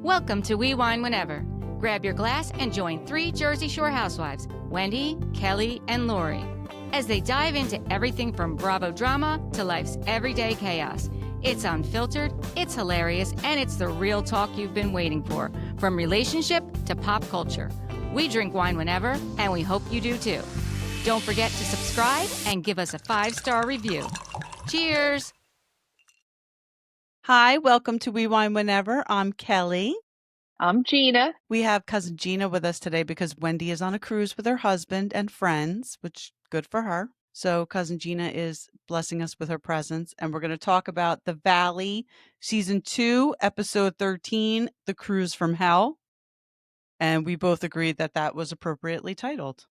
Welcome to We Wine Whenever. Grab your glass and join three Jersey Shore housewives, Wendy, Kelly, and Lori, as they dive into everything from Bravo drama to life's everyday chaos. It's unfiltered, it's hilarious, and it's the real talk you've been waiting for, from relationship to pop culture. We drink wine whenever, and we hope you do too. Don't forget to subscribe and give us a 5-star review. Cheers! Hi, welcome to We Wine Whenever. I'm Kelly. I'm Gina. We have cousin Gina with us today because Wendy is on a cruise with her husband and friends, which good for her. So cousin Gina is blessing us with her presence, and we're going to talk about The Valley, Season 2, Episode 13, The Cruise from Hell. And we both agreed that that was appropriately titled.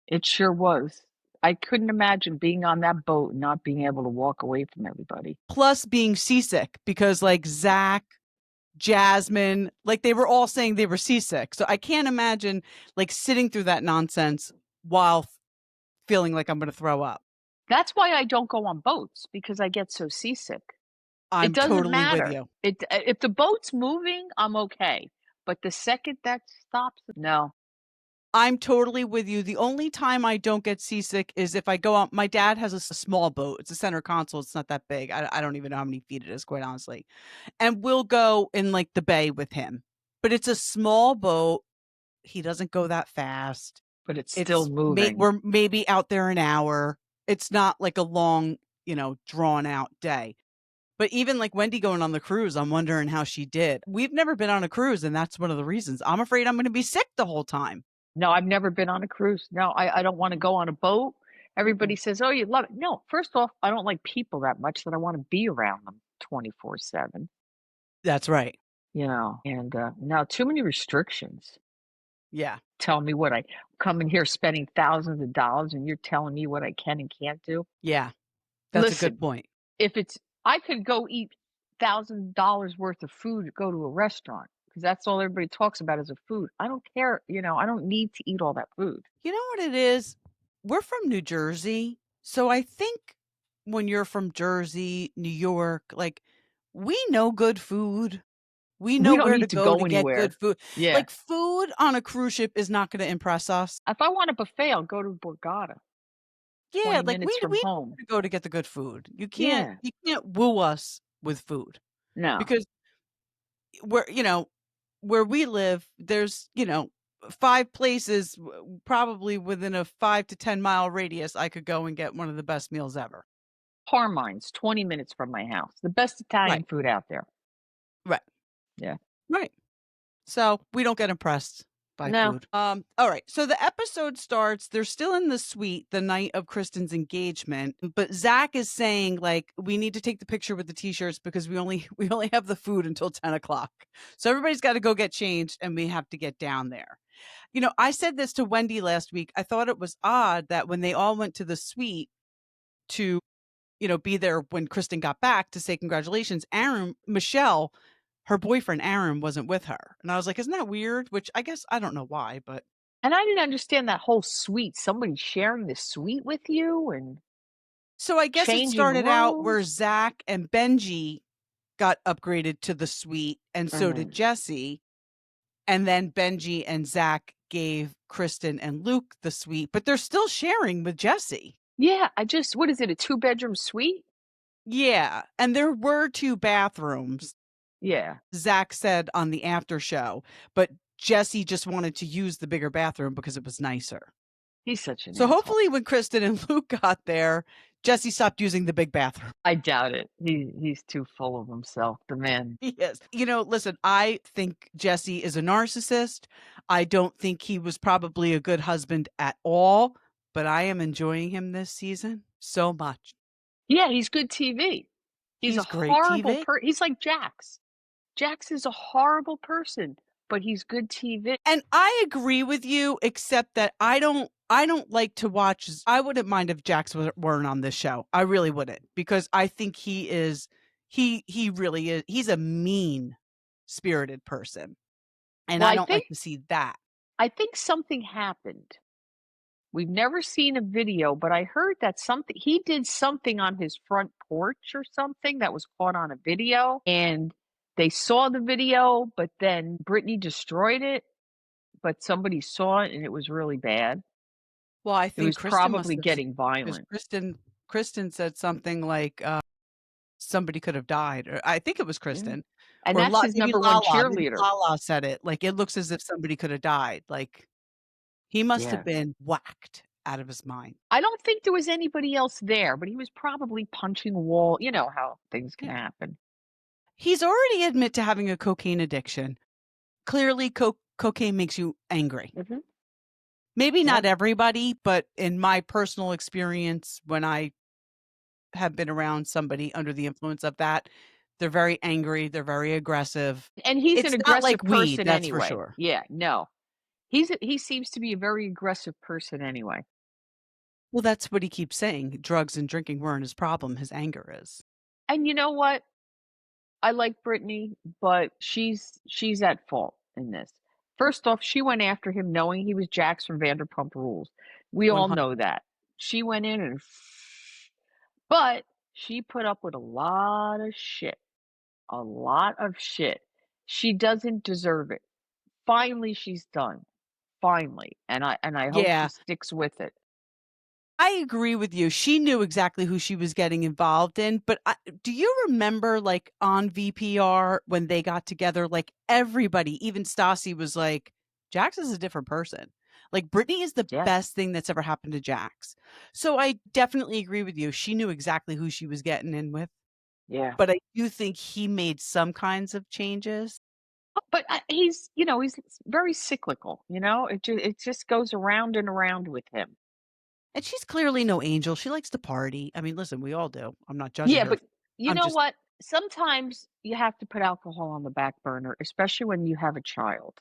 It sure was. I couldn't imagine being on that boat and not being able to walk away from everybody. Plus being seasick because like Zack, Jasmine, like they were all saying they were seasick. So I can't imagine like sitting through that nonsense while feeling like I'm going to throw up. That's why I don't go on boats, because I get so seasick. I'm It doesn't totally matter. with you. If the boat's moving, I'm okay. But the second that stops, no. I'm totally with you. The only time I don't get seasick is if I go out. My dad has a small boat. It's a center console. It's not that big. I don't even know how many feet it is, quite honestly. And we'll go in like the bay with him. But it's a small boat. He doesn't go that fast. But it's still moving. We're maybe out there an hour. It's not like a long, drawn out day. But even like Wendy going on the cruise, I'm wondering how she did. We've never been on a cruise, and that's one of the reasons. I'm afraid I'm going to be sick the whole time. No, I've never been on a cruise. No, I don't want to go on a boat. Everybody says, oh, you love it. No, first off, I don't like people that much that I want to be around them 24/7. That's right. And now too many restrictions. Yeah. Tell me what I come in here spending thousands of dollars and you're telling me what I can and can't do. Yeah. That's Listen, a good point. I could go eat $1,000 worth of food, go to a restaurant, because that's all everybody talks about is a food. I don't care. I don't need to eat all that food. You know what it is? We're from New Jersey. So I think when you're from Jersey, New York, like we know good food. We know don't where need to to go go to get anywhere. good food. Yeah. Like food on a cruise ship is not going to impress us. If I want a buffet, I'll go to Borgata. Yeah, 20 like minutes from we home. know where to go to get the good food. You Yeah. can't woo us with food. No. Because where we live, there's, 5 places probably within a 5 to 10 mile radius I could go and get one of the best meals ever. Parmine's 20 minutes from my house. The best Italian food out there. Right. Yeah. Right. So we don't get impressed by food. All right. So the episode starts, they're still in the suite the night of Kristen's engagement, but Zack is saying like, we need to take the picture with the t-shirts because we only have the food until 10 o'clock. So everybody's got to go get changed and we have to get down there. I said this to Wendy last week. I thought it was odd that when they all went to the suite to, be there when Kristen got back to say congratulations, Michele, her boyfriend, Aaron, wasn't with her. And I was like, isn't that weird? Which I guess I don't know why, but. And I didn't understand that whole suite. Somebody sharing the suite with you and. So I guess it started out where Zack and Benji got upgraded to the suite, and so did Jesse. And then Benji and Zack gave Kristen and Luke the suite, but they're still sharing with Jesse. Yeah, what is it, a 2-bedroom suite? Yeah, and there were 2 bathrooms. Yeah. Zack said on the after show, but Jesse just wanted to use the bigger bathroom because it was nicer. He's such an So asshole. hopefully when Kristen and Luke got there, Jesse stopped using the big bathroom. I doubt it. He's too full of himself, the man. He is. Listen, I think Jesse is a narcissist. I don't think he was probably a good husband at all, but I am enjoying him this season so much. Yeah, he's good TV. He's a great horrible TV. He's like Jax. Jax is a horrible person, but he's good TV. And I agree with you, except that I don't like to watch. I wouldn't mind if Jax weren't on this show. I really wouldn't, because I think he really is. He's a mean-spirited person. And I don't like to see that. I think something happened. We've never seen a video, but I heard that he did something on his front porch or something that was caught on a video, and they saw the video, but then Brittany destroyed it, but somebody saw it and it was really bad. Well, I It think was Kristen must probably have, getting because violent. Kristen said something like somebody could have died. Or I think it was Yeah. Kristen. And Or that's his maybe number one Lala. Maybe cheerleader. Lala said it. Like, it looks as if somebody could have died. Like, he must have Yeah. been whacked out of his mind. I don't think there was anybody else there, but he was probably punching a wall. You know how things can Yeah. happen. He's already admit to having a cocaine addiction. Clearly, cocaine makes you angry. Mhm. Maybe Yeah. not everybody, but in my personal experience, when I have been around somebody under the influence of that, they're very angry, they're very aggressive. And he's an It's not aggressive like weed, person that's for anyway. sure. Yeah, no. He seems to be a very aggressive person anyway. Well, that's what he keeps saying. Drugs and drinking weren't his problem, his anger is. And you know what? I like Brittany, but she's at fault in this. First off, she went after him knowing he was Jax from Vanderpump Rules. We all 100. know that. She went in and but she put up with a lot of shit. A lot of shit. She doesn't deserve it. Finally, she's done. Finally. And I hope she Yeah, sticks with it. I agree with you. She knew exactly who she was getting involved in, but do you remember, like, on VPR when they got together, like, everybody, even Stassi was like, Jax is a different person. Like, Brittany is the Yeah. best thing that's ever happened to Jax. So I definitely agree with you. She knew exactly who she was getting in with, Yeah. but I do think he made some kinds of changes. But he's very cyclical, it just goes around and around with him. And she's clearly no angel. She likes to party. I mean, listen, we all do. I'm not judging Yeah, her. but you I'm know just what? Sometimes you have to put alcohol on the back burner, especially when you have a child.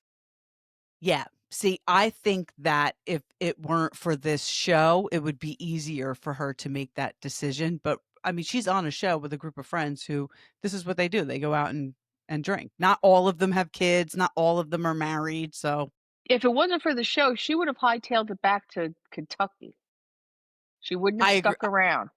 Yeah. See, I think that if it weren't for this show, it would be easier for her to make that decision. But I mean, she's on a show with a group of friends who this is what they do. They go out and drink. Not all of them have kids, not all of them are married. So If it wasn't for the show, she would have hightailed it back to Kentucky. She wouldn't have I agree. stuck around.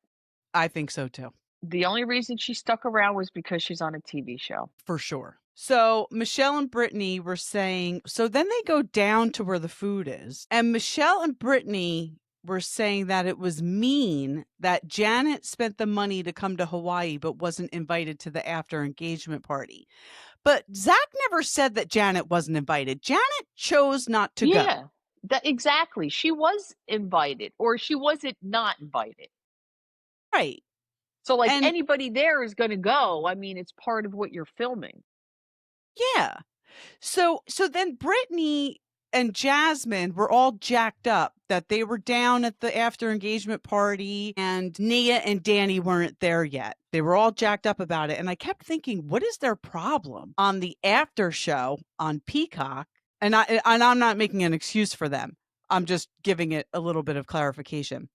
I think so too. The only reason she stuck around was because she's on a TV show. For sure. So Michele and Brittany were saying, so then they go down to where the food is. And Michele and Brittany were saying that it was mean that Janet spent the money to come to Hawaii, but wasn't invited to the after engagement party. But Zack never said that Janet wasn't invited. Janet chose not to go. Yeah, exactly. She was invited, or she wasn't not invited. Right. So, like, And anybody there is going to go. I mean, it's part of what you're filming. yeah. So then Brittany and Jasmine were all jacked up that they were down at the after engagement party and Nia and Danny weren't there yet. They were all jacked up about it. And I kept thinking, what is their problem on the after show on Peacock? And I'm not making an excuse for them. I'm just giving it a little bit of clarification.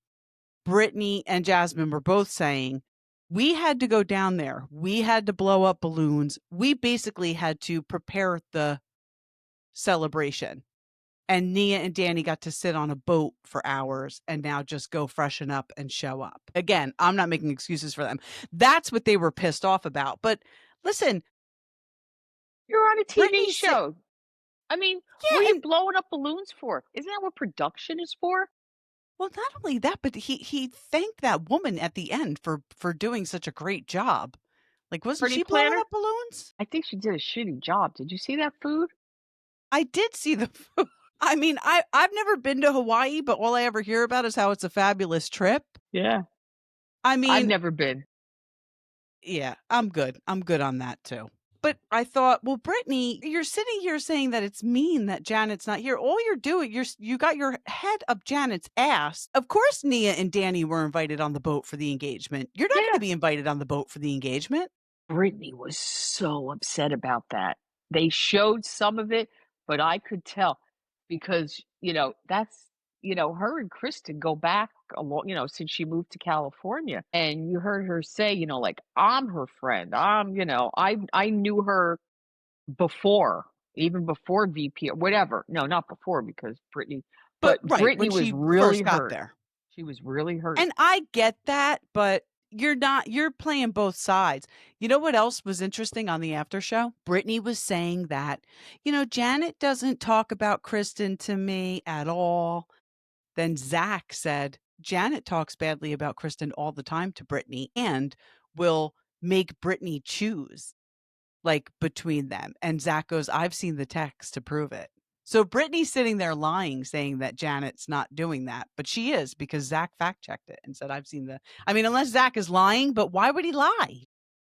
Brittany and Jasmine were both saying, we had to go down there. We had to blow up balloons. We basically had to prepare the celebration. And Nia and Danny got to sit on a boat for hours and now just go freshen up and show up. Again, I'm not making excuses for them. That's what they were pissed off about. But listen, You're on a TV Brittany show. I mean, what are yeah, you and blowing up balloons for? Isn't that what production is for? well, not only that, but he thanked that woman at the end for doing such a great job. Like, wasn't Party she blowing planner? up balloons? I think she did a shitty job. Did you see that food? I did see the food. I mean, I've never been to Hawaii, but all I ever hear about is how it's a fabulous trip. Yeah. I I've mean, never been. yeah, I'm good. I'm good on that too. But I thought, well, Brittany, you're sitting here saying that it's mean that Janet's not here. All you're doing, you got your head up Janet's ass. Of course, Nia and Danny were invited on the boat for the engagement. You're not going Yeah. to be invited on the boat for the engagement. Brittany was so upset about that. They showed some of it, but I could tell because, that's, her and Kristen go back a lot, since she moved to California. And you heard her say, like, I'm her friend. I knew her before, even before VP or whatever. No, not before because Brittany, But but right Brittany when was she really first got hurt. there. She was really hurt. And I get that, but you're playing both sides. You know what else was interesting on the after show? Brittany was saying that, Janet doesn't talk about Kristen to me at all. Then Zack said, Janet talks badly about Kristen all the time to Brittany and will make Brittany choose between them. And Zack goes, I've seen the text to prove it. So Brittany's sitting there lying, saying that Janet's not doing that, but she is, because Zack fact checked it and said, unless Zack is lying, but why would he lie?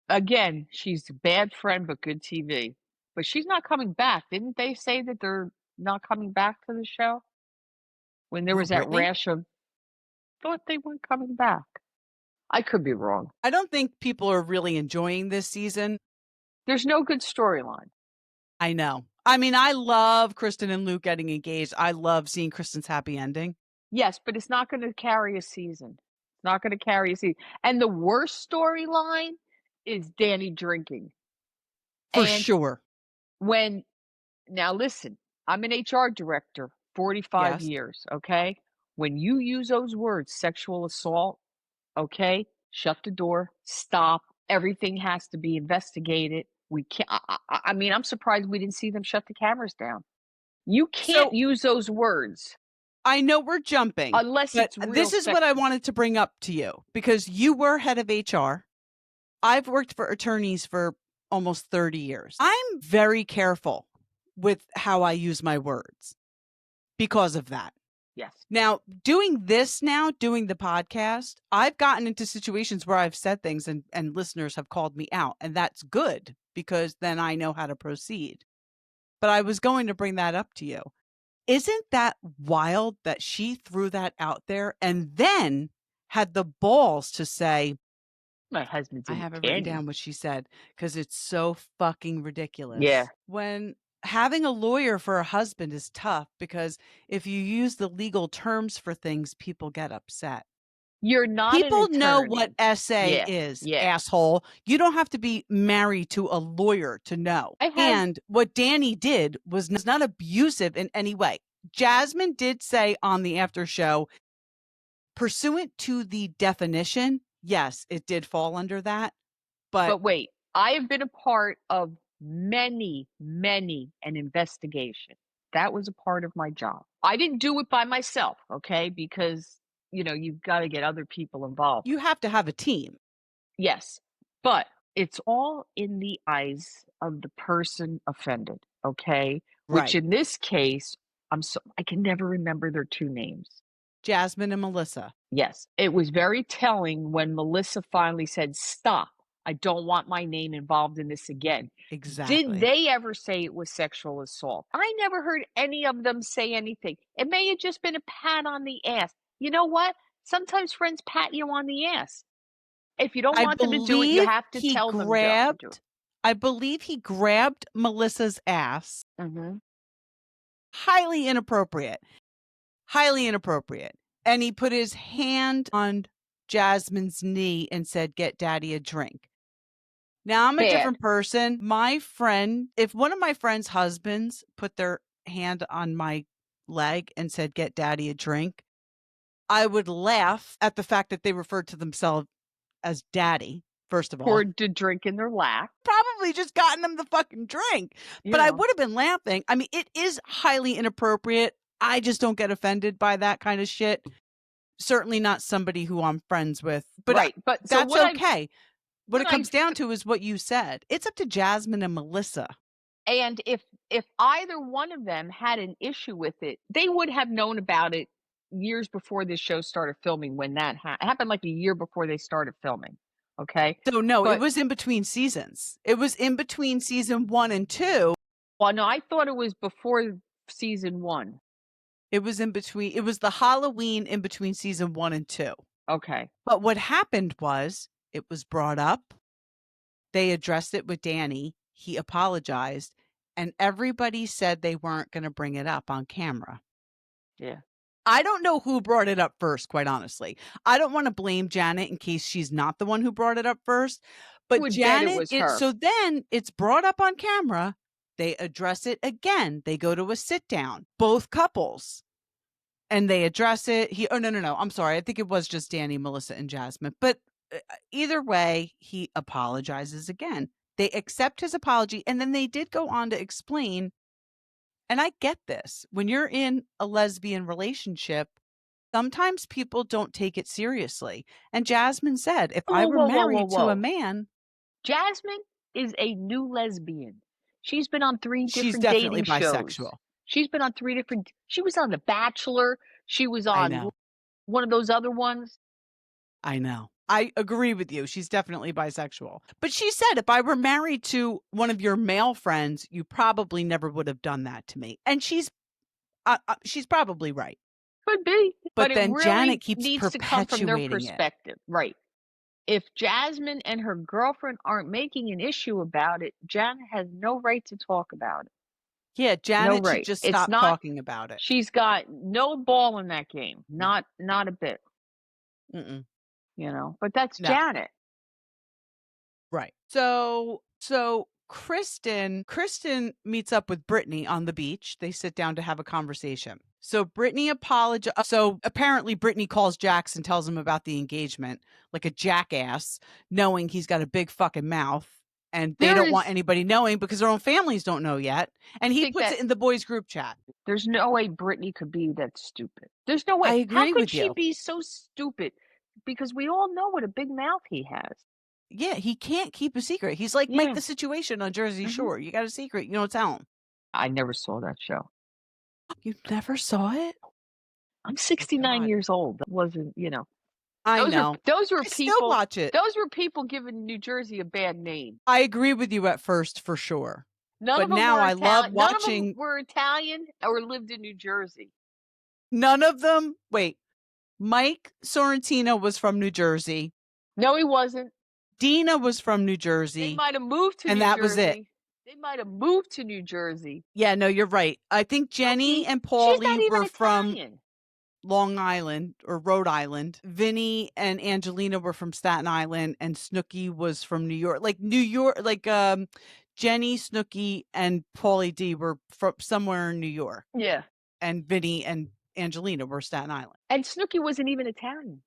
Again, she's a bad friend, but good TV. But she's not coming back. Didn't they say that they're not coming back to the show? When there was that Brittany? rash of, thought they weren't coming back. I could be wrong. I don't think people are really enjoying this season. There's no good storyline. I know. I love Kristen and Luke getting engaged. I love seeing Kristen's happy ending. Yes, but it's not going to carry a season. It's not going to carry a season. And the worst storyline is Danny drinking. For sure. Now listen, I'm an HR director, 45 years, okay? When you use those words, sexual assault, okay, shut the door, stop. Everything has to be investigated. We can't, I'm surprised we didn't see them shut the cameras down. You can't use those words. I know we're jumping. Unless it's real. This is what I wanted to bring up to you, because you were head of HR. I've worked for attorneys for almost 30 years. I'm very careful with how I use my words because of that. Yes. Now, doing the podcast, I've gotten into situations where I've said things and listeners have called me out, and that's good because then I know how to proceed. But I was going to bring that up to you. Isn't that wild that she threw that out there and then had the balls to say, my husband's I haven't written down what she said because it's so fucking ridiculous. Yeah. When having a lawyer for a husband is tough because if you use the legal terms for things, people get upset. You're not People know what SA is, asshole. You don't have to be married to a lawyer to know. And what Danny did was not abusive in any way. Jasmine did say on the after show, pursuant to the definition, yes, it did fall under that. But wait, I have been a part of many an investigation. That was a part of my job. I didn't do it by myself, okay? Because you've got to get other people involved. You have to have a team. Yes, but it's all in the eyes of the person offended, okay? Right. Which in this case, I can never remember their two names. Jasmine and Melissa. Yes, it was very telling when Melissa finally said, stop. I don't want my name involved in this again. Exactly. Did they ever say it was sexual assault? I never heard any of them say anything. It may have just been a pat on the ass. You know what? Sometimes friends pat you on the ass. If you don't want them to do it, you have to tell them to do it. I believe he grabbed Melissa's ass. Mm-hmm. Highly inappropriate. Highly inappropriate. And he put his hand on Jasmine's knee and said, get daddy a drink. Now, I'm a different person. My friend, if one of my friend's husbands put their hand on my leg and said, get daddy a drink, I would laugh at the fact that they referred to themselves as daddy, first of all. Poured the drink in their lap. Probably just gotten them the fucking drink. But I would have been laughing. It is highly inappropriate. I just don't get offended by that kind of shit. Certainly not somebody who I'm friends with. But right. But that's okay. What it comes down to is what you said. It's up to Jasmine and Melissa. And if either one of them had an issue with it, they would have known about it years before this show started filming when that happened, like a year before they started filming. Okay. So no, it was in between seasons. It was in between season 1 and 2. Well, no, I thought it was before season 1. It was in between. It was the Halloween in between season 1 and 2. Okay. But what happened was it was brought up. They addressed it with Danny. He apologized. And everybody said they weren't going to bring it up on camera. Yeah. I don't know who brought it up first, quite honestly. I don't want to blame Janet in case she's not the one who brought it up first. But Janet, was her. So then it's brought up on camera. They address it again. They go to a sit down, both couples, and they address it. No. I'm sorry. I think it was just Danny, Melissa, and Jasmine. But either way, he apologizes again. They accept his apology, and then they did go on to explain, and I get this, when you're in a lesbian relationship, sometimes people don't take it seriously. And Jasmine said, if I were married to a man, Jasmine is a new lesbian. She's been on 3 she's different definitely dating shows. bisexual. She's been on 3 different she was on The Bachelor, she was I on know. one of those other ones. I know. I agree with you. She's definitely bisexual. But she said, if I were married to one of your male friends, you probably never would have done that to me. And she's probably right. Could be, But but it then really Janet keeps needs to come from their perpetuating it. perspective, right. If Jasmine and her girlfriend aren't making an issue about it, Janet has no right to talk about it. Yeah, No Janet should right. just It's stop not talking about it. she's got no ball in that game. No. Not a bit. Mm-mm. You know, but that's No. Janet. Right. So Kristen meets up with Brittany on the beach. They sit down to have a conversation. So Brittany so apparently Brittany calls Jax and tells him about the engagement like a jackass, knowing he's got a big fucking mouth. And they don't want anybody knowing because their own families don't know yet. And he puts it in the boys' group chat. There's no way Brittany could be that stupid. There's no way. I agree How could with she you. be so stupid? Because we all know what a big mouth he has. Yeah, he can't keep a secret. He's like Mike the Situation on Jersey Shore. You got a secret, you don't tell him. I never saw that show. You never saw it? I'm 69 years old. That wasn't, I know. Those were I people. still watch it. Those were people giving New Jersey a bad name. I agree with you at first, for sure. None of them now were I love watching. None of them were Italian or lived in New Jersey. None of them. Wait, Mike Sorrentino was from New Jersey. No, he wasn't. Dina was from New Jersey. They might have moved to New Jersey. And that was it. They might have moved to New Jersey. Yeah, no, you're right. I think Jenny and Paulie were from Long Island or Rhode Island. Vinny and Angelina were from Staten Island, and Snooki was from New York. Jenny, Snooki, and Paulie D were from somewhere in New York. Yeah. And Vinny and Angelina were Staten Island. And Snooki wasn't even Italian.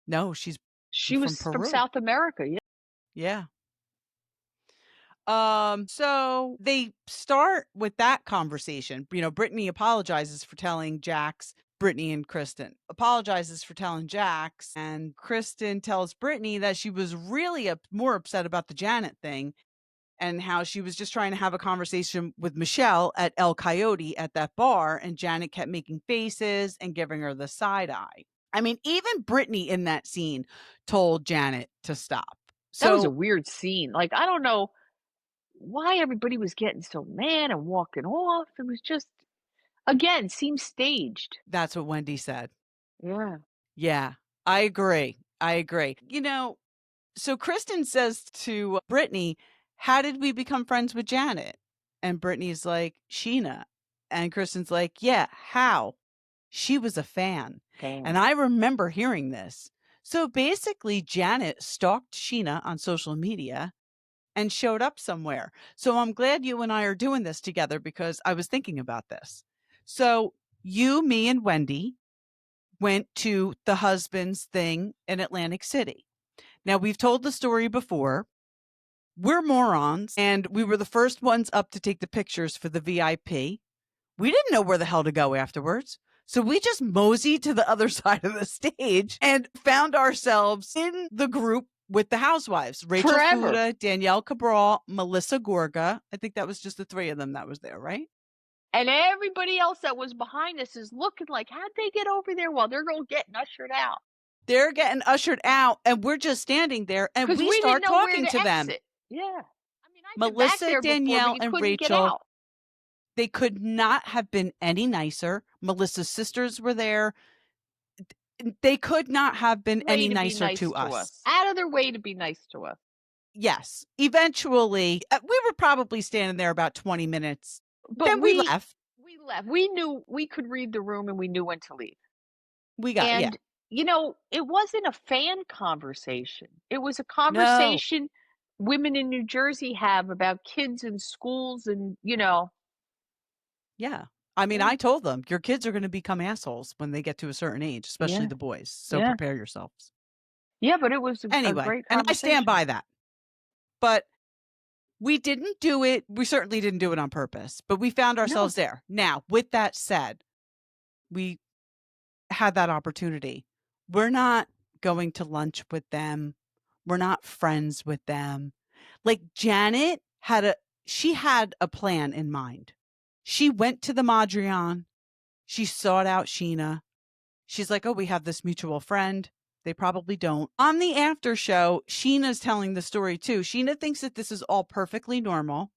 No, she was from South America. Yeah. Yeah. So they start with that conversation. Brittany apologizes for telling Jax, Brittany and Kristen apologizes for telling Jax, and Kristen tells Brittany that she was really more upset about the Janet thing and how she was just trying to have a conversation with Michele at El Coyote at that bar, and Janet kept making faces and giving her the side eye. I mean, even Brittany in that scene told Janet to stop. That was a weird scene. Like, I don't know why everybody was getting so mad and walking off. It was just, again, seems staged. That's what Wendy said. Yeah. Yeah, I agree. So Kristen says to Brittany, how did we become friends with Janet? And Brittany's like, Sheena. And Kristen's like, yeah, how? She was a fan. And I remember hearing this. So basically, Janet stalked Sheena on social media and showed up somewhere. So I'm glad you and I are doing this together because I was thinking about this. So you, me, and Wendy went to the husband's thing in Atlantic City. Now, we've told the story before. We're morons, and we were the first ones up to take the pictures for the VIP. We didn't know where the hell to go afterwards. So we just moseyed to the other side of the stage and found ourselves in the group with the housewives. Rachel Fuda, Danielle Cabral, Melissa Gorga. I think that was just the 3 of them that was there, right? And everybody else that was behind us is looking like, how'd they get over there while they're going getting ushered out? They're getting ushered out, and we're just standing there, and we start talking to them. Yeah. I mean, Melissa, Danielle, and Rachel. They could not have been any nicer. Melissa's sisters were there. They could not have been any nicer to us. Out of their way to be nice to us. Yes. Eventually, we were probably standing there about 20 minutes. But then we left. We left. We knew we could read the room, and we knew when to leave. It wasn't a fan conversation. It was a conversation women in New Jersey have about kids in schools and, Yeah. I mean, I told them, your kids are going to become assholes when they get to a certain age, especially the boys. So prepare yourselves. Yeah, but it was a Anyway, great and I stand conversation. by that. But we didn't do it. We certainly didn't do it on purpose, but we found ourselves there. Now, with that said, we had that opportunity. We're not going to lunch with them. We're not friends with them. Like Janet she had a plan in mind. She went to the Madrion. She sought out Sheena. She's like, oh, we have this mutual friend. They probably don't. On the after show, Sheena's telling the story too. Sheena thinks that this is all perfectly normal.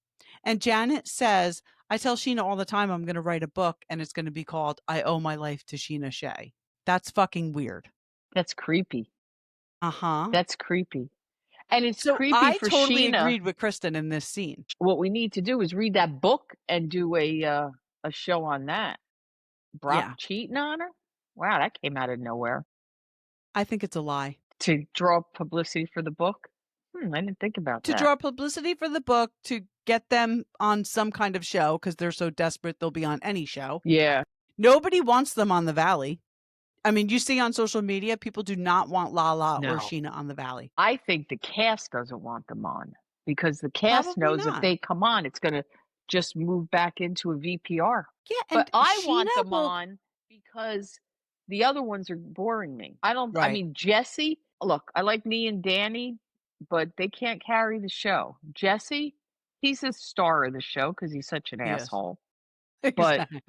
And Janet says, I tell Sheena all the time I'm going to write a book and it's going to be called I Owe My Life to Sheena Shea. That's fucking weird. That's creepy. Uh-huh. That's creepy. And it's So creepy I for totally Sheena. agreed with Kristen in this scene. What we need to do is read that book and do a show on that. Brock cheating on her? Wow, that came out of nowhere. I think it's a lie. To draw publicity for the book? I didn't think about that. To draw publicity for the book, to get them on some kind of show, because they're so desperate they'll be on any show. Yeah. Nobody wants them on the Valley. I mean, you see on social media, people do not want Lala or Sheena on the Valley. I think the cast doesn't want them on because the cast knows if they come on, it's going to just move back into a VPR. Yeah, but I want them on because the other ones are boring me. I mean, Jesse, look, I like me and Danny, but they can't carry the show. Jesse, he's the star of the show because he's such an asshole. Exactly.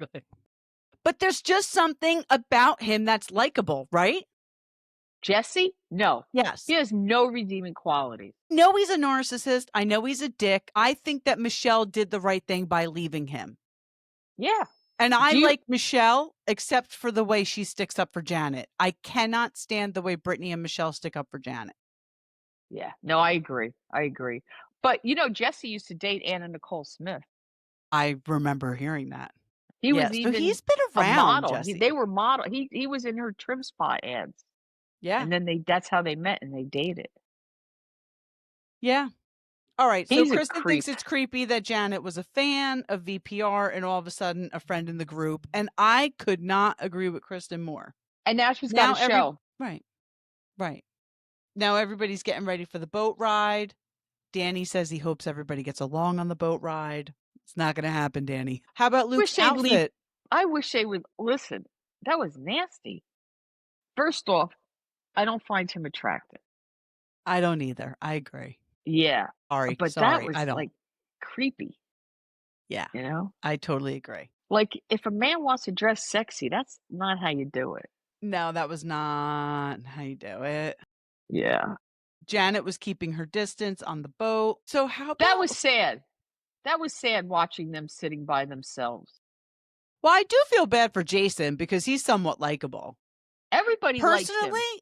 But there's just something about him that's likable, right? Jesse? No. Yes. He has no redeeming qualities. No, he's a narcissist. I know he's a dick. I think that Michele did the right thing by leaving him. Yeah. And I like Michele, except for the way she sticks up for Janet. I cannot stand the way Brittany and Michele stick up for Janet. Yeah. No, I agree. But, Jesse used to date Anna Nicole Smith. I remember hearing that. He was even he's been around, a model. Jesse. They were model. He was in her Trim Spot ads. Yeah. And then that's how they met and they dated. Yeah. All right. He's so Kristen thinks it's creepy that Janet was a fan of VPR and all of a sudden a friend in the group. And I could not agree with Kristen more. And now she's got a show. Right. Now everybody's getting ready for the boat ride. Danny says he hopes everybody gets along on the boat ride. It's not going to happen, Danny. How about Luke's outfit? I wish they would listen. That was nasty. First off, I don't find him attractive. I don't either. I agree. Yeah. Sorry. That was like creepy. Yeah. You I totally agree. Like if a man wants to dress sexy, that's not how you do it. No, that was not how you do it. Yeah. Janet was keeping her distance on the boat. So how about... That was sad. That was sad watching them sitting by themselves. Well, I do feel bad for Jason because he's somewhat likable. Everybody likes him. Personally,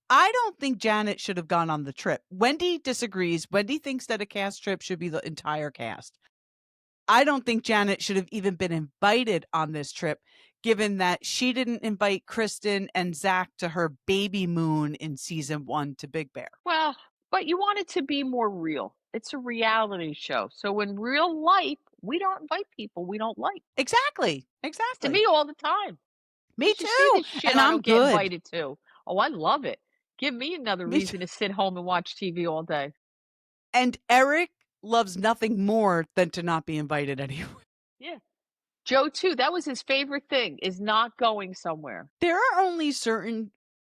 I don't think Janet should have gone on the trip. Wendy disagrees. Wendy thinks that a cast trip should be the entire cast. I don't think Janet should have even been invited on this trip, given that she didn't invite Kristen and Zack to her baby moon in season 1 to Big Bear. Well, but you want it to be more real. It's a reality show. So in real life, we don't invite people we don't like. Exactly. To me all the time. Me too. See this shit and I I'm don't good. get invited to. Oh, I love it. Give me another reason to sit home and watch TV all day. And Eric loves nothing more than to not be invited anywhere. Yeah. Joe too. That was his favorite thing, is not going somewhere. There are only certain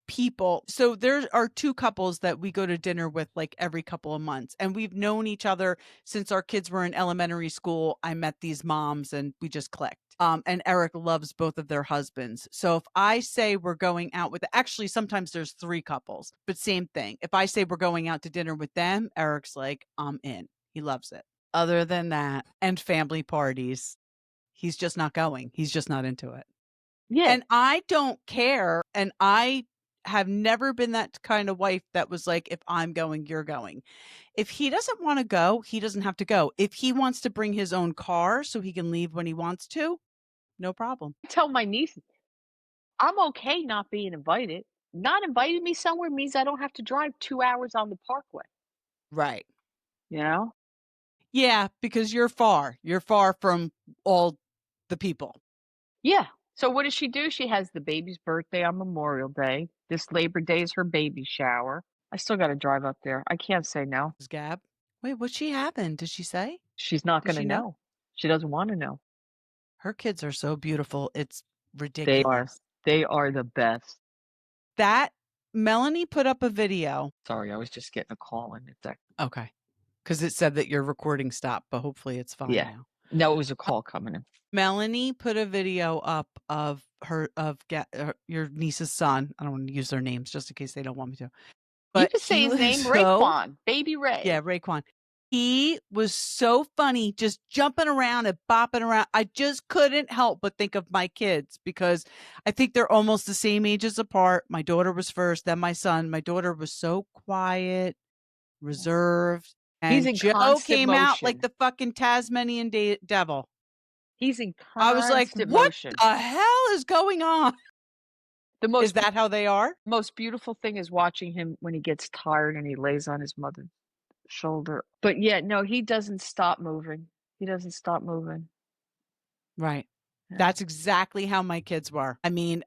people. So there are 2 couples that we go to dinner with like every couple of months. And we've known each other since our kids were in elementary school. I met these moms and we just clicked. And Eric loves both of their husbands. So if I say we're going out with, actually sometimes there's 3 couples, but same thing. If I say we're going out to dinner with them, Eric's like, I'm in. He loves it. Other than that, and family parties, he's just not going. He's just not into it. Yeah. And I don't care. And I have never been that kind of wife that was like, if I'm going, you're going. If he doesn't want to go, he doesn't have to go. If he wants to bring his own car so he can leave when he wants to, no problem. I tell my nieces, I'm okay not being invited. Not inviting me somewhere means I don't have to drive 2 hours on the parkway. Right. You know? Yeah, because you're far. You're far from all the people. Yeah. So what does she do? She has the baby's birthday on Memorial Day. This Labor Day is her baby shower. I still got to drive up there. I can't say no. Gab. Wait, what's she having? Did she say? She's not Does going to she know? know. She doesn't want to know. Her kids are so beautiful. It's They ridiculous. are. They are the best. That Melanie put up a video. Sorry, I was just getting a call in. It's okay. Because it said that your recording stopped, but hopefully it's fine now. No, it was a call coming in. Melanie put a video up of your niece's son. I don't want to use their names just in case they don't want me to. But you can say his name, Raekwon, Baby Ray. Yeah, Raekwon. He was so funny, just jumping around and bopping around. I just couldn't help but think of my kids because I think they're almost the same ages apart. My daughter was first, then my son. My daughter was so quiet, reserved. And He's in Joe came motion. out like the fucking Tasmanian devil. He's in constant I was like, what the hell is going on? Is that how they are? Most beautiful thing is watching him when he gets tired and he lays on his mother's shoulder. But yeah, no, he doesn't stop moving. He doesn't stop moving. Right. Yeah. That's exactly how my kids were. I mean,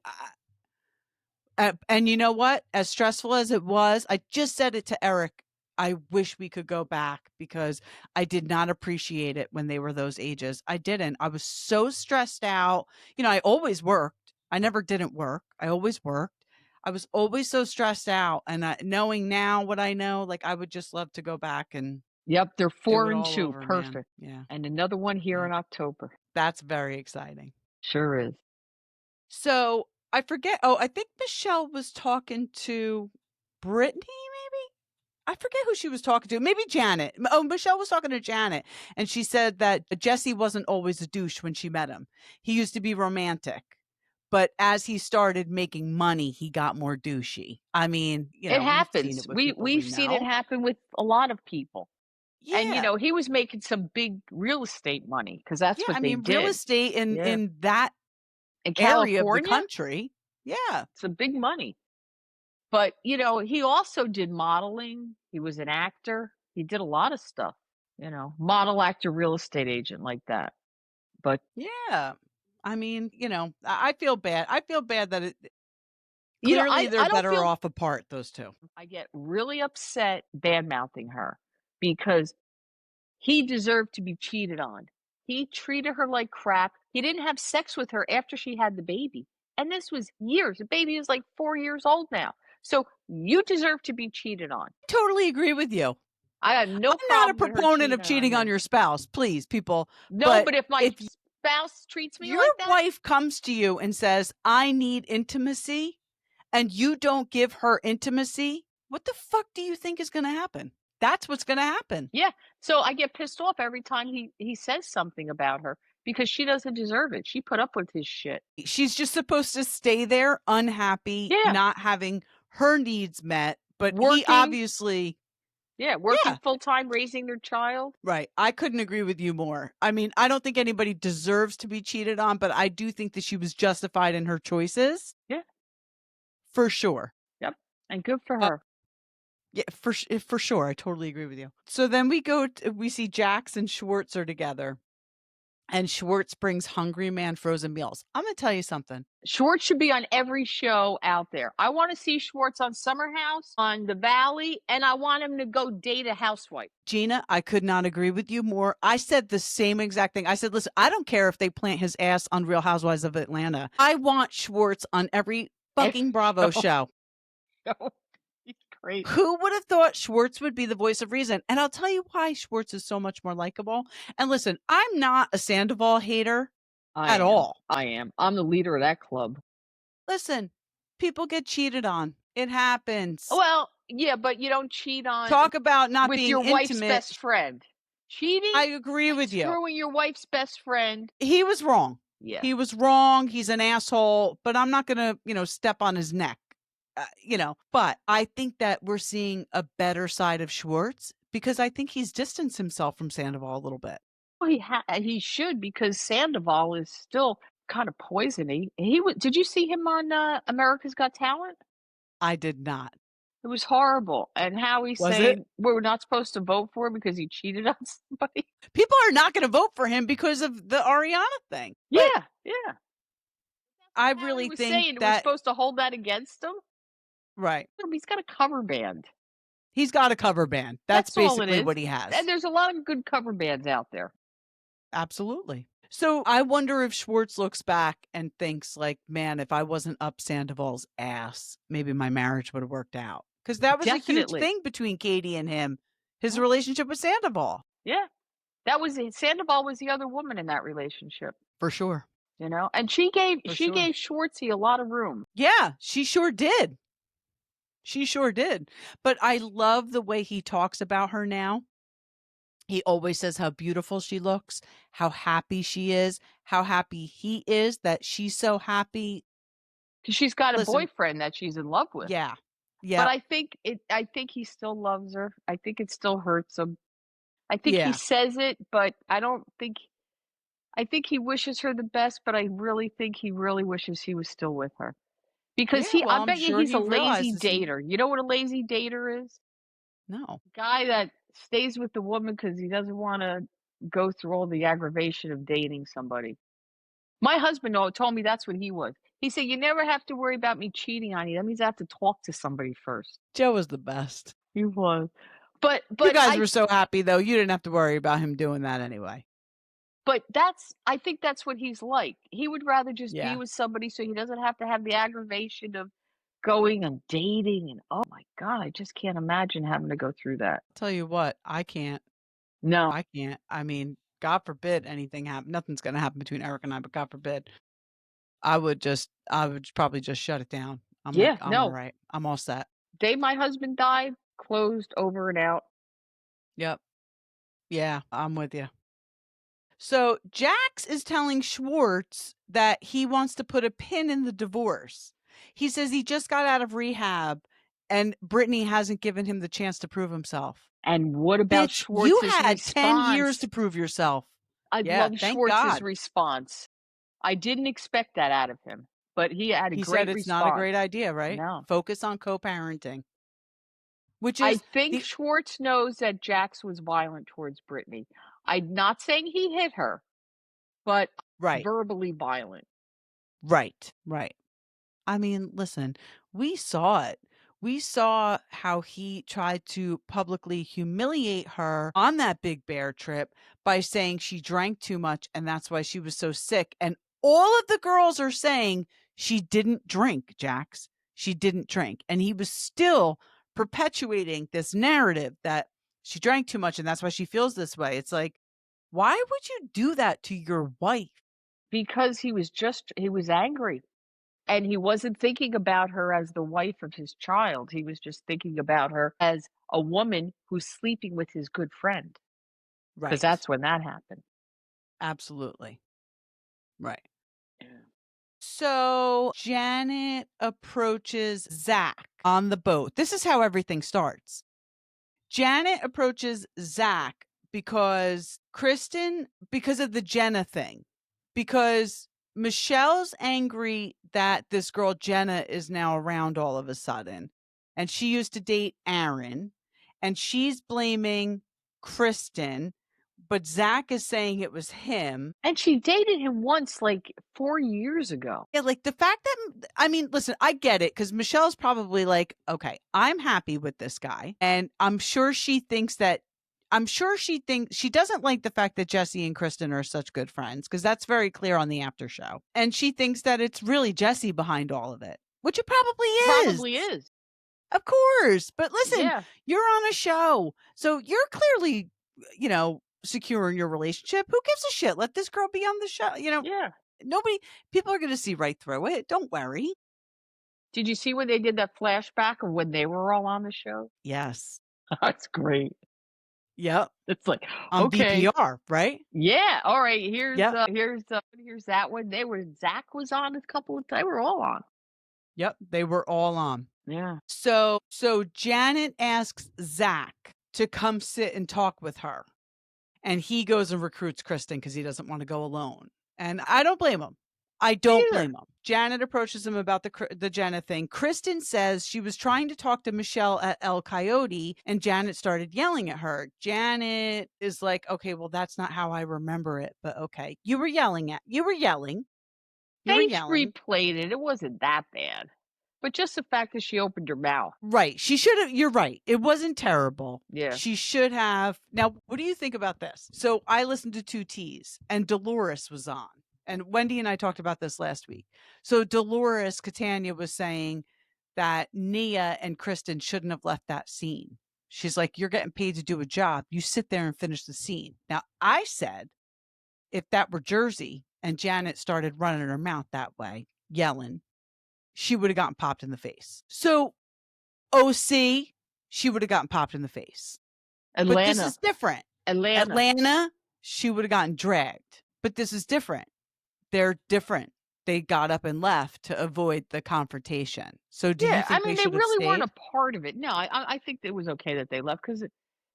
and you know what? As stressful as it was, I just said it to Eric. I wish we could go back because I did not appreciate it when they were those ages. I didn't. I was so stressed out. You know, I always worked. I never didn't work. I always worked. I was always so stressed out. And knowing now what I know, like I would just love to go back and. Yep, they're 4 and 2. Over, perfect. Man. Yeah. And another one here in October. That's very exciting. Sure is. So I forget. Oh, I think Michele was talking to Brittany, maybe? I forget who she was talking to. Maybe Janet. Oh, Michele was talking to Janet. And she said that Jesse wasn't always a douche when she met him. He used to be romantic. But as he started making money, he got more douchey. I mean, you know, it happens. We've seen it happen with a lot of people. Yeah. And, you know, he was making some big real estate money because that's what they did. Real estate in that area of the country. Yeah. It's a big money. But, you know, he also did modeling. He was an actor. He did a lot of stuff, you know, model, actor, real estate agent like that. But yeah, I mean, you know, I feel bad. I feel bad that it clearly they're better off apart, those two. I get really upset bad-mouthing her because he deserved to be cheated on. He treated her like crap. He didn't have sex with her after she had the baby. And this was years. The baby is like 4 years old now. So you deserve to be cheated on. I totally agree with you. I have no problem. I'm not a proponent of cheating on your spouse, please, people. No, but if my spouse treats me like that. Your wife comes to you and says, I need intimacy, and you don't give her intimacy, what the fuck do you think is going to happen? That's what's going to happen. Yeah. So I get pissed off every time he says something about her because she doesn't deserve it. She put up with his shit. She's just supposed to stay there unhappy, not having her needs met, but he obviously working full-time, raising their child. Right. I couldn't agree with you more. I mean, I don't think anybody deserves to be cheated on, but I do think that she was justified in her choices. Yeah. For sure. Yep. And good for her. Yeah, for sure. I totally agree with you. So then we see Jax and Schwartz are together. And Schwartz brings Hungry Man frozen meals. I'm going to tell you something. Schwartz should be on every show out there. I want to see Schwartz on Summer House, on The Valley, and I want him to go date a housewife. Gina, I could not agree with you more. I said the same exact thing. I said, listen, I don't care if they plant his ass on Real Housewives of Atlanta. I want Schwartz on every fucking Bravo show. He's great. Who would have thought Schwartz would be the voice of reason? And I'll tell you why Schwartz is so much more likable. And listen, I'm not a Sandoval hater at all. I am. I'm the leader of that club. Listen, people get cheated on. It happens. Well, yeah, but you don't cheat on. Talk about not with being your intimate. Wife's best friend. Cheating? I agree with you. Screwing your wife's best friend. He was wrong. Yeah. He was wrong. He's an asshole, but I'm not going to, step on his neck. But I think that we're seeing a better side of Schwartz because I think he's distanced himself from Sandoval a little bit. Well, he should because Sandoval is still kind of poisony. Did you see him on America's Got Talent? I did not. It was horrible. And how he's saying we're not supposed to vote for him because he cheated on somebody. People are not going to vote for him because of the Ariana thing. Yeah. I How he really was think saying we're that supposed to hold that against him. right. He's got a cover band. He's got a cover band. That's That's all it basically is. what he has. And there's a lot of good cover bands out there. Absolutely. So I wonder if Schwartz looks back and thinks like, man, if I wasn't up Sandoval's ass, maybe my marriage would have worked out. Because that was a huge Definitely. thing between Katie and him, his Yeah. relationship with Sandoval. Yeah. That was Sandoval was the other woman in that relationship, For sure. you know? And she gave Schwartzy a lot of room. Yeah, she sure did. She sure did. But I love the way he talks about her now. He always says how beautiful she looks, how happy she is, how happy he is that she's so happy. Because she's got a Listen, boyfriend that she's in love with. yeah. But Yeah. I think he still loves her. I think it still hurts him. I think he Yeah. says it, but I think he wishes her the best, but I really think he really wishes he was still with her. Because Yeah, well, I I'm bet you sure he's he a lazy realizes dater. You know what a lazy dater is? No. Guy that stays with the woman because he doesn't want to go through all the aggravation of dating somebody. My husband told me that's what he was. He said, "You never have to worry about me cheating on you. That means I have to talk to somebody first." Joe was the best. He was. But You guys were so happy, though. You didn't have to worry about him doing that anyway. But I think that's what he's like. He would rather just be Yeah. with somebody so he doesn't have to have the aggravation of going and dating and oh my God, I just can't imagine having to go through that. Tell you what, I can't. No. I can't. I mean, God forbid anything happen. Nothing's going to happen between Eric and I, but God forbid. I would probably just shut it down. I'm Yeah, I'm all no. right. I'm all set. Day my husband died, closed, over and out. Yep. Yeah, I'm with you. So Jax is telling Schwartz that he wants to put a pin in the divorce. He says he just got out of rehab and Brittany hasn't given him the chance to prove himself. And what about Bitch, Schwartz's you had response? 10 years to prove yourself. I love Schwartz's response. I didn't expect that out of him, but he had a He great said it's response. not a great idea, right? No. Focus on co-parenting. Which I is think Schwartz knows that Jax was violent towards Brittany. I'm not saying he hit her, but verbally violent. Right. I mean, listen, we saw it. We saw how he tried to publicly humiliate her on that Big Bear trip by saying she drank too much and that's why she was so sick. And all of the girls are saying she didn't drink, Jax. She didn't drink. And he was still perpetuating this narrative that she drank too much and that's why she feels this way. It's like, why would you do that to your wife? Because he was angry. And he wasn't thinking about her as the wife of his child. He was just thinking about her as a woman who's sleeping with his good friend. Right. Because that's when that happened. Absolutely. Right. Yeah. So Janet approaches Zack on the boat. This is how everything starts. Janet approaches Zack because of the Jenna thing. Because Michelle's angry that this girl Jenna is now around all of a sudden. And she used to date Aaron. And she's blaming Kristen. But Zack is saying it was him. And she dated him once, like 4 years ago. Yeah, like the fact that, I mean, listen, I get it because Michelle's probably like, okay, I'm happy with this guy. And I'm sure she thinks she doesn't like the fact that Jesse and Kristen are such good friends because that's very clear on the after show. And she thinks that it's really Jesse behind all of it, which it probably is. Probably is. Of course. But listen, you're on a show. So you're clearly, secure in your relationship. Who gives a shit? Let this girl be on the show. Yeah. People are going to see right through it. Don't worry. Did you see when they did that flashback of when they were all on the show? Yes. That's great. Yep. It's like, on okay. VPR, right? Yeah. All right. Here's that one. Zack was on a couple of times. They were all on. Yep. They were all on. Yeah. So Janet asks Zack to come sit and talk with her. And he goes and recruits Kristen because he doesn't want to go alone. And I don't blame him. I don't blame him. Janet approaches him about the Jenna thing. Kristen says she was trying to talk to Michele at El Coyote and Janet started yelling at her. Janet is like, okay, well, that's not how I remember it, but okay. You were yelling. You were Faith yelling. replayed it. It wasn't that bad. But just the fact that she opened her mouth. Right. She should have. You're right. It wasn't terrible. Yeah. She should have. Now, what do you think about this? So I listened to 2Ts and Dolores was on. And Wendy and I talked about this last week. So Dolores Catania was saying that Nia and Kristen shouldn't have left that scene. She's like, you're getting paid to do a job. You sit there and finish the scene. Now, I said, if that were Jersey and Janet started running her mouth that way, yelling, she would have gotten popped in the face. So OC, she would have gotten popped in the face. Atlanta. But this is different. Atlanta, she would have gotten dragged. But this is different. They're different. They got up and left to avoid the confrontation. So do you think they really weren't a part of it. No, I think it was okay that they left because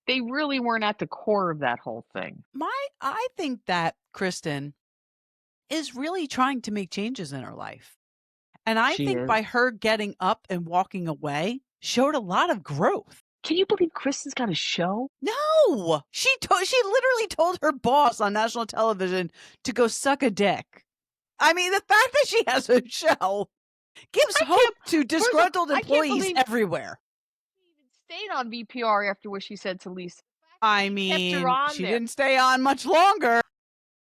they really weren't at the core of that whole thing. I think that Kristen is really trying to make changes in her life. And I think by her getting up and walking away showed a lot of growth. Can you believe Kristen's got a show? No, she literally told her boss on national television to go suck a dick. I mean, the fact that she has a show gives hope to disgruntled employees everywhere. She even stayed on VPR after what she said to Lisa. I mean, she didn't stay on much longer.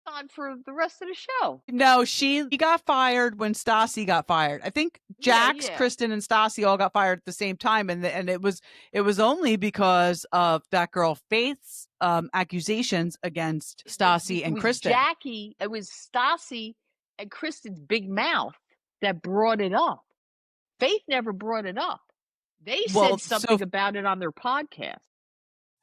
On for the rest of the show. No, she got fired when Stassi got fired. I think Jax, Kristen, and Stassi all got fired at the same time, and it was only because of that girl Faith's accusations against Stassi and Kristen. Jackie, it was Stassi and Kristen's big mouth that brought it up. Faith never brought it up. They said something about it on their podcast.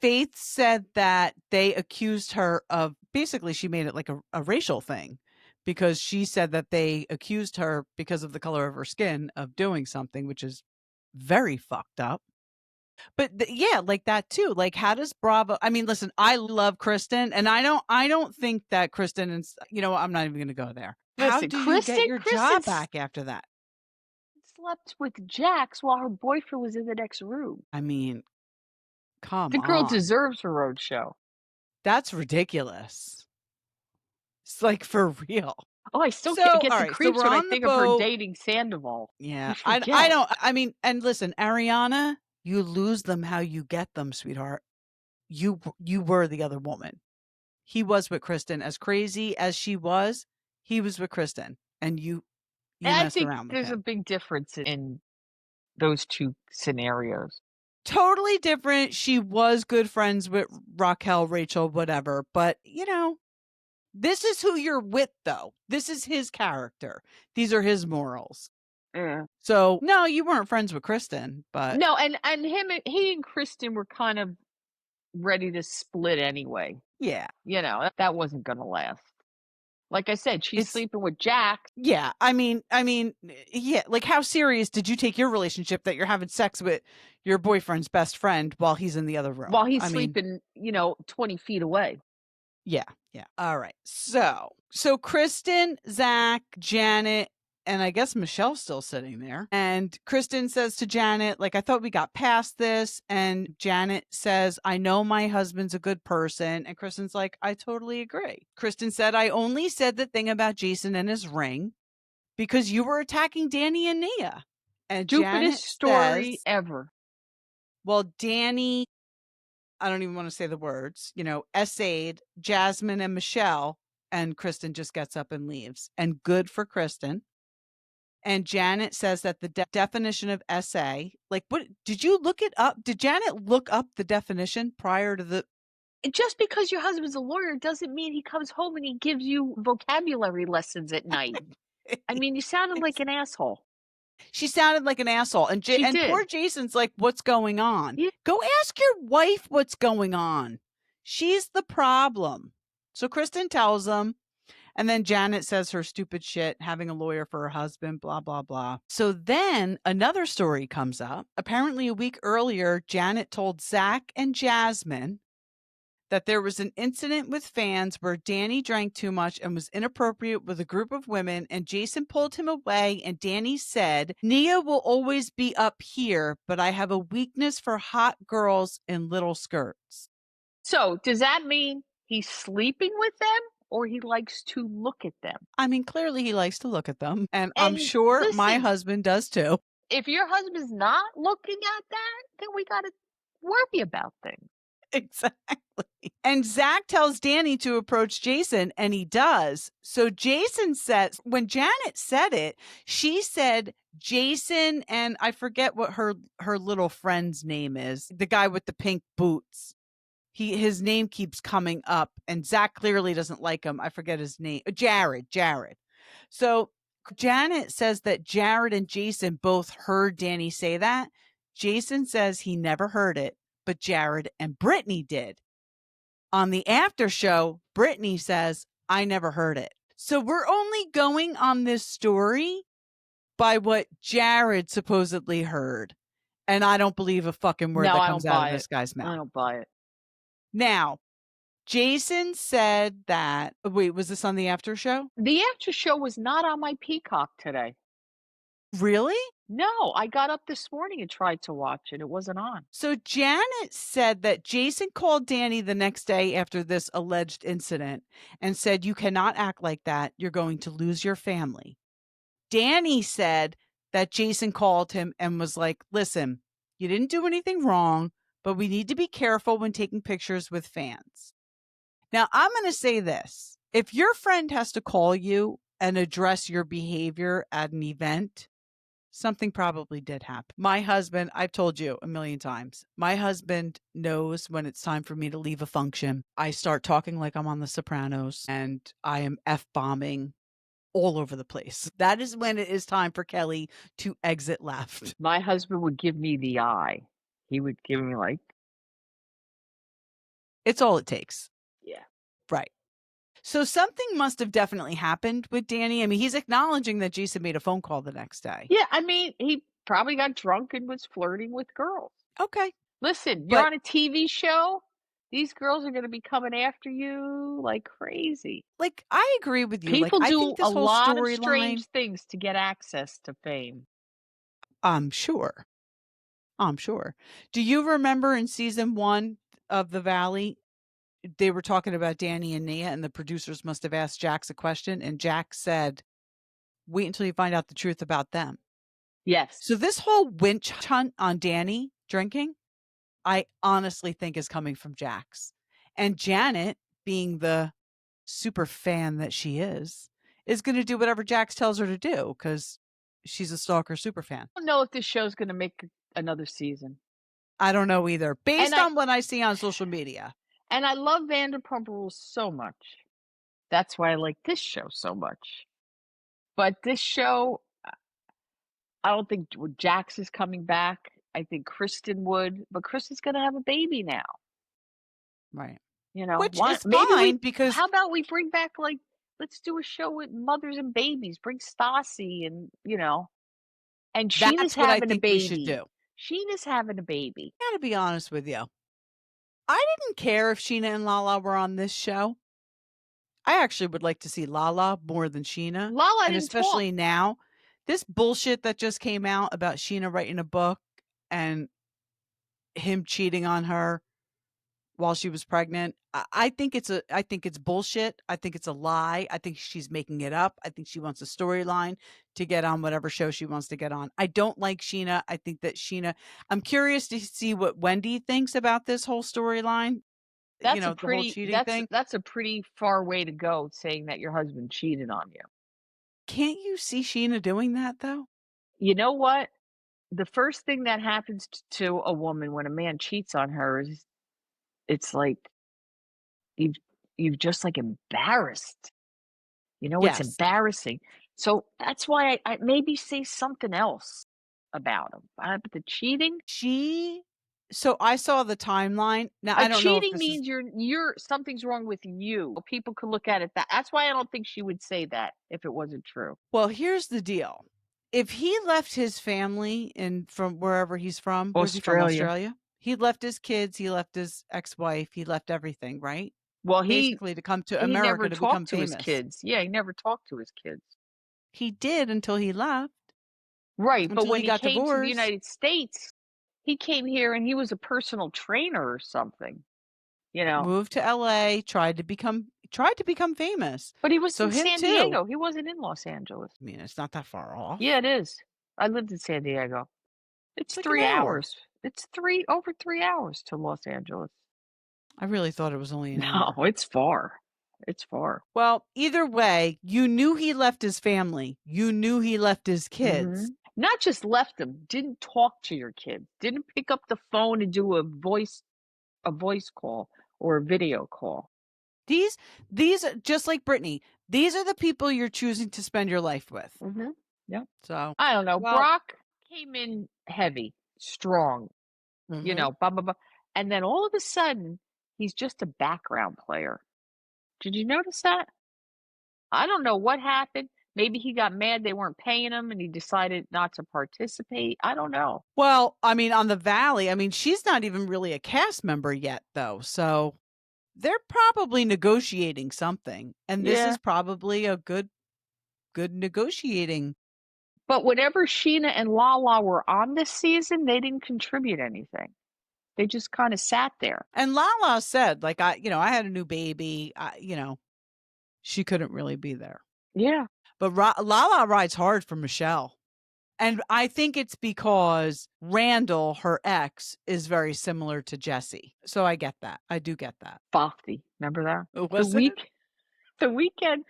Faith said that they accused her of, basically she made it like a racial thing, because she said that they accused her because of the color of her skin of doing something, which is very fucked up. But like that too. Like, how does Bravo? I mean, listen, I love Kristen, and I don't think that Kristen and I'm not even going to go there. How do you get your job back after that? Slept with Jax while her boyfriend was in the next room. I mean, come on. The girl deserves her own show. That's ridiculous. It's like for real. Oh, I still can't get the creeps when I think of her dating Sandoval. Yeah, I don't. I mean, and listen, Ariana, you lose them how you get them, sweetheart. You were the other woman. He was with Kristen. As crazy as she was, he was with Kristen, and you messed around with him. There's a big difference in those two scenarios. Totally different. She was good friends with Raquel, Rachel, whatever. But, this is who you're with, though. This is his character. These are his morals. Yeah. So, no, you weren't friends with Kristen, but... No, and he and Kristen were kind of ready to split anyway. Yeah. That wasn't going to last. Like I said, she's sleeping with Jack. Yeah, I mean, yeah. Like, how serious did you take your relationship that you're having sex with your boyfriend's best friend while he's in the other room? While he's sleeping, 20 feet away. Yeah. All right. So Kristen, Zack, Janet, and I guess Michelle's still sitting there. And Kristen says to Janet, like, I thought we got past this. And Janet says, I know my husband's a good person. And Kristen's like, I totally agree. Kristen said, I only said the thing about Jason and his ring because you were attacking Danny and Nia. And Stupidest story ever. Well, Danny, I don't even want to say the words, essayed Jasmine and Michele, and Kristen just gets up and leaves. And good for Kristen. And Janet says that the definition of essay, like, what did you look it up? Did Janet look up the definition prior to the? Just because your husband's a lawyer doesn't mean he comes home and he gives you vocabulary lessons at night. I mean, you sounded like an asshole. She sounded like an asshole. And poor Jason's like, what's going on? Yeah. Go ask your wife what's going on. She's the problem. So Kristen tells him. And then Janet says her stupid shit, having a lawyer for her husband, blah, blah, blah. So then another story comes up. Apparently a week earlier, Janet told Zack and Jasmine that there was an incident with fans where Danny drank too much and was inappropriate with a group of women, and Jason pulled him away, and Danny said, Nia will always be up here, but I have a weakness for hot girls in little skirts. So does that mean he's sleeping with them? or he likes to look at them. I mean, clearly he likes to look at them, and I'm sure my husband does too. If your husband's not looking at that, then we got to worry about things. Exactly. And Zack tells Danny to approach Jason, and he does. So Jason says, when Janet said it, she said Jason, and I forget what her little friend's name is, the guy with the pink boots. His name keeps coming up, and Zack clearly doesn't like him. I forget his name. Jared. So Janet says that Jared and Jason both heard Danny say that. Jason says he never heard it, but Jared and Brittany did. On the after show, Brittany says, I never heard it. So we're only going on this story by what Jared supposedly heard. And I don't believe a fucking word that comes out of this guy's mouth. I don't buy it. Now, Jason said that, wait, was this on the after show? The after show was not on my Peacock today. Really? No, I got up this morning and tried to watch it. It wasn't on. So Janet said that Jason called Danny the next day after this alleged incident and said, you cannot act like that. You're going to lose your family. Danny said that Jason called him and was like, listen, you didn't do anything wrong, but we need to be careful when taking pictures with fans. Now, I'm going to say this. If your friend has to call you and address your behavior at an event, something probably did happen. My husband, I've told you a million times, my husband knows when it's time for me to leave a function. I start talking like I'm on The Sopranos and I am F-bombing all over the place. That is when it is time for Kelly to exit left. My husband would give me the eye. He would give me like... It's all it takes. Yeah. Right. So something must have definitely happened with Danny. I mean, he's acknowledging that Jason made a phone call the next day. Yeah, I mean, he probably got drunk and was flirting with girls. Okay. Listen, you're on a TV show. These girls are going to be coming after you like crazy. Like, I agree with you. People like, do I think this a whole lot of storyline, strange things to get access to fame. I'm sure. Do you remember in season 1 of The Valley, they were talking about Danny and Nia, and the producers must have asked Jax a question, and Jax said, wait until you find out the truth about them. Yes. So this whole winch hunt on Danny drinking, I honestly think is coming from Jax. And Janet, being the super fan that she is going to do whatever Jax tells her to do because she's a stalker super fan. I don't know if this show's going to make another season. I don't know either, based on what I see on social media. And I love Vanderpump Rules so much. That's why I like this show so much. But this show, I don't think Jax is coming back. I think Kristen would, but Kristen's going to have a baby now. Right. You know, which is fine because how about we bring back, like, let's do a show with mothers and babies. Bring Stassi and, you know, and Sheena's having a baby. We should do. Sheena's having a baby. I gotta be honest with you. I didn't care if Sheena and Lala were on this show. I actually would like to see Lala more than Sheena. Lala and didn't especially talk. Now. This bullshit that just came out about Sheena writing a book and him cheating on her while she was pregnant. I think it's bullshit. I think it's a lie. I think she's making it up. I think she wants a storyline to get on whatever show she wants to get on. I don't like Sheena. I think that I'm curious to see what Wendy thinks about this whole storyline. That's the whole cheating thing. That's a pretty far way to go, saying that your husband cheated on you. Can't you see Sheena doing that though? You know what? The first thing that happens to a woman when a man cheats on her is, it's like you've just like embarrassed. You know, It's embarrassing. So that's why I maybe say something else about him. But the cheating, so I saw the timeline. Now I don't know. Cheating means you're something's wrong with you. People could look at it that's why I don't think she would say that if it wasn't true. Well, here's the deal. If he left his family from wherever he's from, Australia. He left his kids, he left his ex-wife, he left everything, right? Well, basically to come to America to become famous. His kids. Yeah, he never talked to his kids. He did until he left. Right, but when he came divorced to the United States, he came here and he was a personal trainer or something. You know, moved to LA, tried to become tried to become famous. But he was So in him San too. Diego. He wasn't in Los Angeles. I mean, it's not that far off. Yeah, it is. I lived in San Diego. It's like 3 an hour. hours. It's over 3 hours to Los Angeles. I really thought it was only an hour. No, it's far. It's far. Well, either way, you knew he left his family. You knew he left his kids. Not just left them, didn't talk to your kids, didn't pick up the phone and do a voice call or a video call. These just like Brittany, these are the people you're choosing to spend your life with. Yep. So I don't know. well, Brock came in heavy, strong, you know, blah, blah, blah. And then all of a sudden, he's just a background player. Did you notice that? I don't know what happened. Maybe he got mad they weren't paying him and he decided not to participate. I don't know. Well, I mean, on the Valley, I mean, she's not even really a cast member yet, though. So they're probably negotiating something. And this is probably a good negotiating. But whenever Sheena and Lala were on this season, they didn't contribute anything. They just kind of sat there. And Lala said, like, I had a new baby. She couldn't really be there. Yeah. But Lala rides hard for Michele. And I think it's because Randall, her ex, is very similar to Jesse. So I get that. I do get that. Fofty. Remember that? Was it? The weekend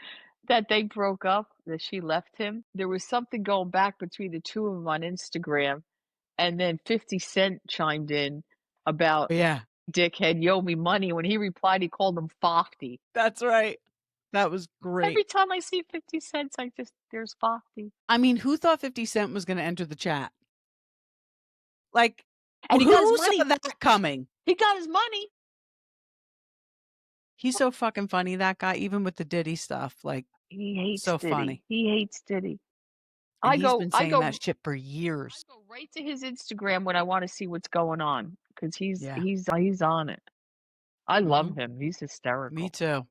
that they broke up, that she left him, there was something going back between the two of them on Instagram. And then 50 Cent chimed in about dickhead, you owe me money. When he replied, he called him Fofty. That's right. That was great. Every time I see 50 Cent, there's Fofty. I mean, who thought 50 Cent was going to enter the chat? Like, and he got his money. Saw that coming? He got his money. He's so fucking funny, that guy, even with the Diddy stuff. Like, he hates so Diddy. funny. He hates Diddy. And he's been saying that shit for years. I go right to his Instagram when I want to see what's going on because he's on it. I love him. He's hysterical. Me too.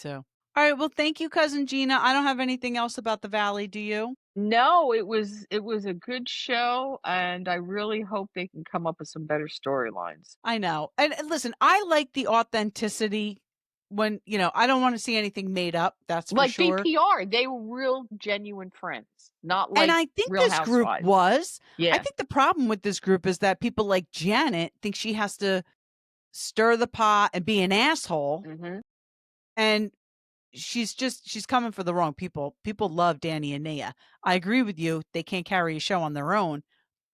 All right. Well, thank you, Cousin Gina. I don't have anything else about the Valley. Do you? No, it was a good show, and I really hope they can come up with some better storylines. I know. And listen, I like the authenticity when, I don't want to see anything made up. That's for sure. Like BPR, they were real genuine friends, not like and I think Real this Housewives. Group was. Yeah. I think the problem with this group is that people like Janet think she has to stir the pot and be an asshole. And she's coming for the wrong people. People love Danny and Nia. I agree with you. They can't carry a show on their own,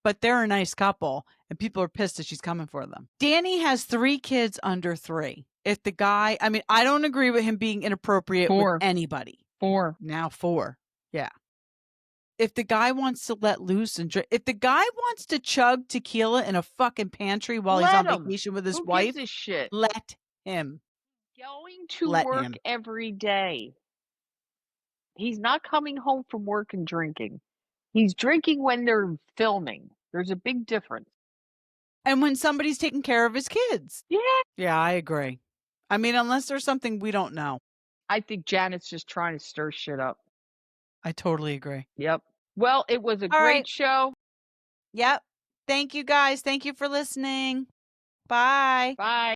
but they're a nice couple and people are pissed that she's coming for them. Danny has 3 kids under 3. If the guy, I mean, I don't agree with him being inappropriate with anybody. 4. Now 4. Yeah. If the guy wants to let loose and drink, if the guy wants to chug tequila in a fucking pantry while he's on vacation with his wife, gives a shit? Let him. Going to work every day. He's not coming home from work and drinking. He's drinking when they're filming. There's a big difference. And when somebody's taking care of his kids. Yeah. Yeah, I agree. I mean, unless there's something we don't know. I think Janet's just trying to stir shit up. I totally agree. Yep. Well, it was a great show. Yep. Thank you, guys. Thank you for listening. Bye. Bye.